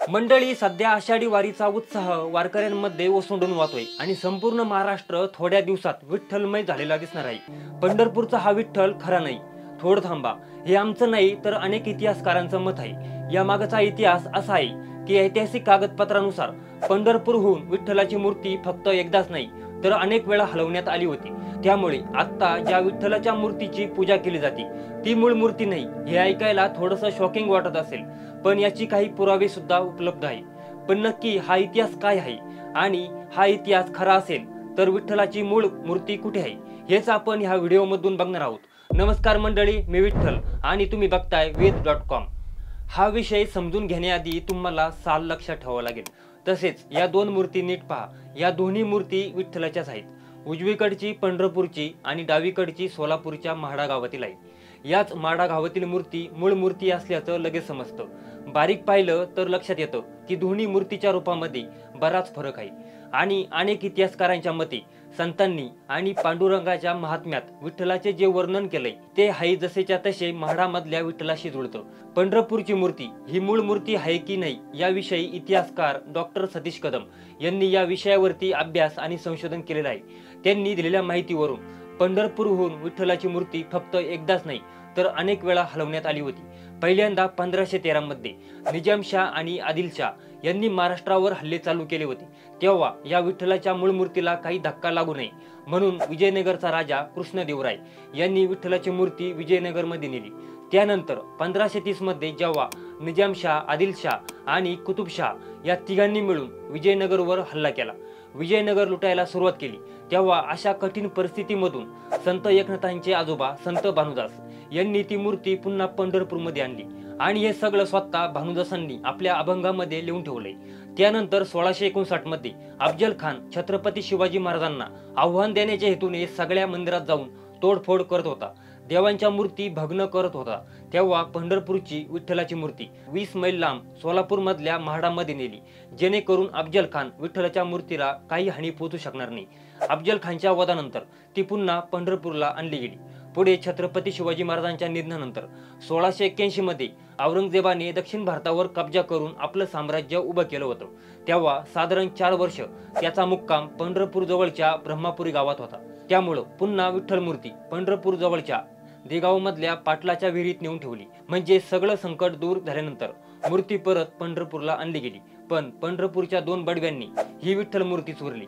मंडळी, सध्या आषाढी वारीचा उत्साह वारकऱ्यांमध्ये ओसंडून वाहतोय आणि संपूर्ण महाराष्ट्र थोड्या दिवसात विठ्ठलमय झालेला दिसणार आहे। पंढरपूरचा हा विठ्ठल खरा नाही, थोडं थांबा, हे आमचं नाही तर अनेक इतिहासकारांचं मत आहे। या मागचा इतिहास असा आहे की ऐतिहासिक कागदपत्रानुसार पंढरपूरहून विठ्ठलाची मूर्ती फक्त एकदाच नाही तर अनेक वेळा हलवण्यात आली होती। त्यामुळे आता ज्या विठ्ठलाच्या मूर्तीची पूजा केली जाते ती मूळ मूर्ती नाही, हे ऐकायला थोडंसं शॉकिंग वाटत असेल, पण याची काही पुरावे सुद्धा उपलब्ध आहे। पण नक्की हा इतिहास काय आहे आणि हा इतिहास खरा असेल तर विठ्ठलाची मूळ मूर्ती कुठे आहे, हेच आपण ह्या व्हिडिओमधून बघणार आहोत। नमस्कार मंडळी, मी विठ्ठल आणि तुम्ही बघताय वेद.com। हा विषय समजून घेण्याआधी तुम्हाला साल लक्षात ठेवावं लागेल। तसेच या दोन मूर्ती नीट पहा, या दोन्ही मूर्ती विठ्ठलाच्याच आहेत। उजवीकडची पंढरपूरची आणि डावीकडची सोलापूरच्या म्हाडा गावातील आहे। याच म्हाडा गावातील मूर्ती मूळ मूर्ती असल्याचं लगेच समजतं। बारीक पाहिलं तर लक्षात येतं की दोन्ही मूर्तीच्या रूपामध्ये बराच फरक आहे आणि अनेक इतिहासकारांच्या मते संतांनी आणि पांडुरंगाच्या महात्म्यात विठ्ठलाचे जे वर्णन केलंय ते हाय जसेच्या तसे म्हाडामधल्या विठ्ठलाशी जुळतं। पंढरपूरची मूर्ती ही मूळ मूर्ती आहे की नाही याविषयी इतिहासकार डॉक्टर सतीश कदम यांनी या विषयावरती अभ्यास आणि संशोधन केलेलं आहे। त्यांनी दिलेल्या माहितीवरून पंढरपूरहून विठ्ठलाची मूर्ती फक्त एकदाच नाही तर अनेक वेळा हलवण्यात आली होती। पहिल्यांदा 1513 मध्ये निजामशाह आणि आदिलशाह यांनी महाराष्ट्रावर हल्ले चालू केले होते। तेव्हा या विठ्ठलाच्या मूळ मूर्तीला काही धक्का लागू नये म्हणून विजयनगरचा राजा कृष्णदेवराय यांनी विठ्ठलाची मूर्ती विजयनगरमध्ये नेली। त्यानंतर 1530 मध्ये जेव्हा निजामशाह, आदिलशाह आणि कुतुबशाह या तिघांनी मिळून विजयनगरवर हल्ला केला, विजयनगर लुटायला सुरुवात केली, तेव्हा अशा कठीण परिस्थितीमधून संत एकनाथांचे आजोबा संत भानुदास यांनी ती मूर्ती पुन्हा पंढरपूरमध्ये आणली आणि हे सगळं स्वतः भानुदासांनी आपल्या अभंगामध्ये लिहून ठेवले। त्यानंतर 1659 मध्ये अफजल खान छत्रपती शिवाजी महाराजांना आव्हान देण्याच्या हेतूने सगळ्या मंदिरात जाऊन तोडफोड करत होता, देवांच्या मूर्ती भग्न करत होता। तेव्हा पंढरपूरची विठ्ठलाची मूर्ती 20 मैल लांब सोलापूर मधल्या म्हाडामध्ये नेली, जेणेकरून अफजल खान विठ्ठलाच्या मूर्तीला काही हानी पोहोचू शकणार नाही। अफजल खानच्या वधानंतर ती पुन्हा पंढरपूरला आणली गेली। पुढे छत्रपती शिवाजी महाराजांच्या निधनानंतर 1681 मध्ये औरंगजेबाने दक्षिण भारतावर कब्जा करून आपलं साम्राज्य उभं केलं होतं। तेव्हा साधारण 4 वर्ष त्याचा मुक्काम पंढरपूर जवळच्या ब्रह्मापुरी गावात होता। त्यामुळं पुन्हा विठ्ठल मूर्ती पंढरपूर जवळच्या देगाव मधल्या पाटलाच्या विहिरीत नेऊन ठेवली, म्हणजे सगळं संकट दूर झाल्यानंतर मूर्ती परत पंढरपूरला आणली गेली। पण पंढरपूरच्या 2 बडव्यांनी ही विठ्ठल मूर्ती चोरली,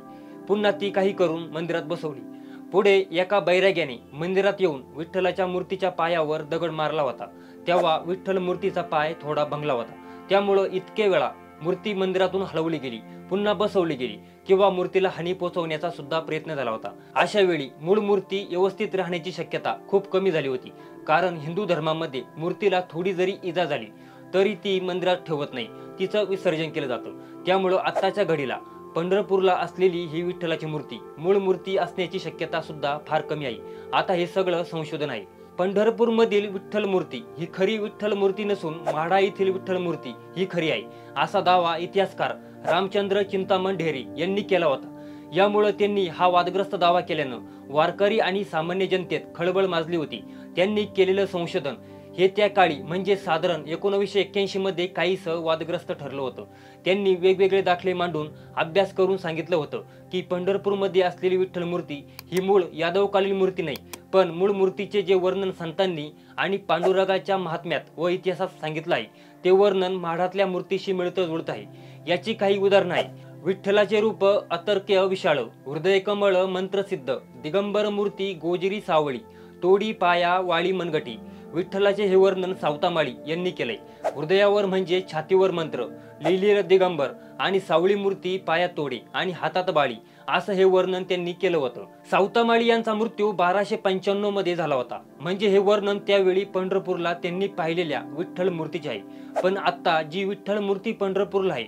पुन्हा ती काही करून मंदिरात बसवली। पुढे एका बैराग्याने मंदिरात येऊन विठ्ठलाच्या मूर्तीच्या पायावर दगड मारला होता, तेव्हा विठ्ठल मूर्तीचा पाय थोडा भंगला होता। त्यामुळं इतके वेळा मूर्ती मंदिरातून हलवली गेली, पुन्हा बसवली गेली किंवा मूर्तीला हानी पोहोचवण्याचा सुद्धा प्रयत्न झाला होता। अशा वेळी मूळ मूर्ती व्यवस्थित राहण्याची शक्यता खूप कमी झाली होती, कारण हिंदू धर्मामध्ये मूर्तीला थोडी जरी इजा झाली तरी ती मंदिरात ठेवत नाही, तिचं विसर्जन केलं जातं। त्यामुळं आत्ताच्या घडीला पंढरपूरला असलेली ही विठ्ठलाची मूर्ती मूळ मूर्ती असण्याची शक्यता सुद्धा फार कमी आहे। आता हे सगळं संशोधन आहे। पंढरपूर मधील विठ्ठल मूर्ती ही खरी विठ्ठल मूर्ती नसून म्हाडा येथील विठ्ठल मूर्ती ही खरी आहे, असा दावा इतिहासकार रामचंद्र चिंतामण ढेरे यांनी केला होता। यामुळे त्यांनी हा वादग्रस्त दावा केल्यानं वारकरी आणि सामान्य जनतेत खळबळ माजली होती। त्यांनी केलेलं संशोधन हे त्या काळी म्हणजे साधारण 1981 मध्ये काहीसं वादग्रस्त ठरलं होतं। त्यांनी वेगवेगळे दाखले मांडून अभ्यास करून सांगितलं होतं की पंढरपूरमध्ये असलेली विठ्ठल मूर्ती ही मूळ यादवकालीन मूर्ती नाही, पण मूळ मूर्तीचे जे वर्णन संतांनी आणि पांडुरंगाच्या महात्म्यात व इतिहासात सांगितलं आहे ते वर्णन म्हाडातल्या मूर्तीशी मिळतं जुळतं आहे। याची काही उदाहरणं आहे। विठ्ठलाचे रूप अतर्क्य विशाळ, हृदय कमळ मंत्रसिद्ध, दिगंबर मूर्ती गोजिरी सावळी, तोडी पाया वाळी मनगटी। विठ्ठलाचे हे वर्णन सावतामाळी यांनी केले। हृदयावर म्हणजे छातीवर मंत्र, लिहिलेलं दिगंबर आणि सावळी मूर्ती पायात तोडे आणि हातात बाळी, असं हे वर्णन त्यांनी केलं होतं। सावतामाळी यांचा मृत्यू 1295 मध्ये झाला होता, म्हणजे हे वर्णन त्यावेळी पंढरपूरला त्यांनी पाहिलेल्या विठ्ठल मूर्तीचे आहे। पण आता जी विठ्ठल मूर्ती पंढरपूरला आहे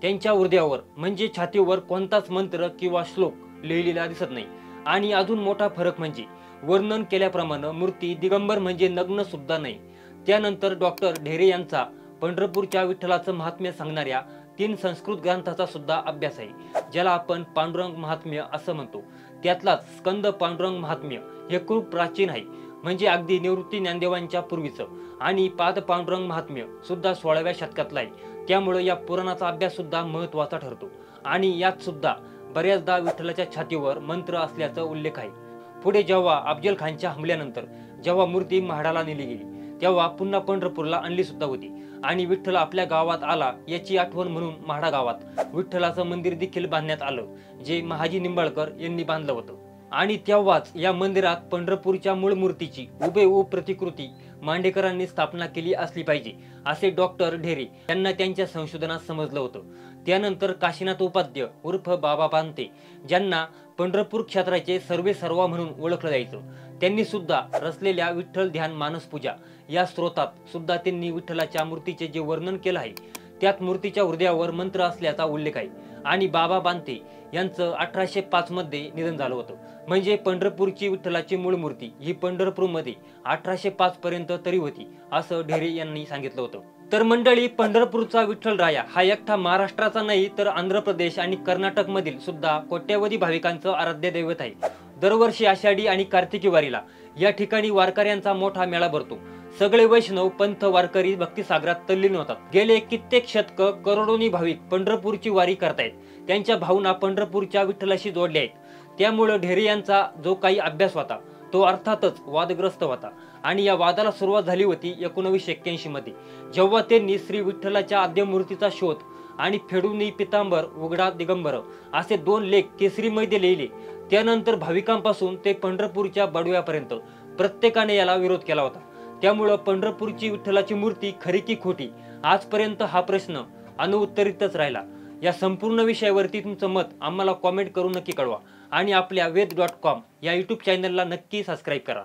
त्यांच्या हृदयावर म्हणजे छातीवर कोणताच मंत्र किंवा श्लोक लिहिलेला दिसत नाही। आणि अजून मोठा फरक म्हणजे वर्णन केल्याप्रमाणे मूर्ती दिगंबर म्हणजे नग्न सुद्धा नाही। त्यानंतर डॉक्टर ढेरे यांचा पंढरपूरच्या विठ्ठलाचं महात्म्य सांगणाऱ्या 3 संस्कृत ग्रंथाचा सुद्धा अभ्यास आहे, ज्याला आपण पांडुरंग महात्म्य असं म्हणतो। त्यातलाच स्कंद पांडुरंग महात्म्य हे खूप प्राचीन आहे, म्हणजे अगदी निवृत्ती ज्ञानदेवांच्या पूर्वीचं, आणि पाद पांडुरंग महात्म्य सुद्धा 16व्या शतकातला आहे। त्यामुळे या पुराणाचा अभ्यास सुद्धा महत्त्वाचा ठरतो आणि यात सुद्धा बऱ्याचदा विठ्ठलाच्या छातीवर मंत्र असल्याचा उल्लेख आहे। पुढे जेव्हा अफजल खानच्या हमल्यानंतर जेव्हा मूर्ती म्हाडाला नेली गेली तेव्हा पुन्हा पंढरपूरला आणली सुद्धा होती आणि विठ्ठल आपल्या गावात आला याची आठवण म्हणून म्हाडा गावात विठ्ठलाचं मंदिर देखील बांधण्यात आलं, जे महाजी निंबाळकर यांनी बांधलं होतं। आणि तेव्हाच या मंदिरात पंढरपूरच्या मूळ मूर्तीची हुबेहूब प्रतिकृती मांडेकरांनी स्थापना केली असली पाहिजे असे डॉक्टर ढेरे यांना त्यांच्या संशोधनात समजलं होतं। त्यानंतर काशीनाथ उपाध्य उर्फ बाबा पांते, ज्यांना पंढरपूर क्षेत्राचे सर्वेसर्वा म्हणून ओळखलं जायचं, त्यांनी सुद्धा रचलेल्या विठ्ठल ध्यान मानस पूजा या स्रोतात सुद्धा त्यांनी विठ्ठलाच्या मूर्तीचे जे वर्णन केलं आहे त्यात मूर्तीच्या हृदयावर मंत्र असल्याचा उल्लेख आहे। आणि बाबा बांते यांचं 1805 मध्ये निधन झालं होतं। म्हणजे पंढरपूरची विठ्ठलाची मूळ मूर्ती ही पंढरपूरमध्ये 1805 पर्यंत तरी होती असं ढेरे यांनी सांगितलं होतं। तर मंडळी, पंढरपूरचा विठ्ठलराया हा एकटा महाराष्ट्राचा नाही तर आंध्र प्रदेश आणि कर्नाटक मधील सुद्धा कोट्यावधी भाविकांचं आराध्य दैवत आहे। दरवर्षी आषाढी आणि कार्तिकी वारीला या ठिकाणी वारकऱ्यांचा मोठा मेळा भरतो। सगळे वैष्णव पंथ वारकरी भक्तिसागरात तल्लीन होतात। गेले कित्येक शतक करोडोनी भाविक पंढरपूरची वारी करतायत। त्यांच्या भावना पंढरपूरच्या विठ्ठलाशी जोडल्या आहेत। त्यामुळे ढेरे यांचा जो काही अभ्यास होता तो अर्थातच वादग्रस्त होता आणि या वादाला सुरुवात झाली होती 1981 मध्ये, जेव्हा त्यांनी श्री विठ्ठलाच्या आद्यमूर्तीचा शोध आणि फेडूनी पितांबर उघडा दिगंबर असे 2 लेख केसरीमध्ये लिहिले। त्यानंतर भाविकांपासून ते पंढरपूरच्या बडव्यापर्यंत प्रत्येकाने याला विरोध केला होता। त्यामुळे पंढरपूरची विठ्ठलाची मूर्ती खरी की खोटी आजपर्यंत हा प्रश्न अनुत्तरितच राहिला। या संपूर्ण विषयावरती तुमचं मत आम्हाला कॉमेंट करून नक्की कळवा आणि आपल्या वेद.com या YouTube चॅनलला नक्की सबस्क्राईब करा।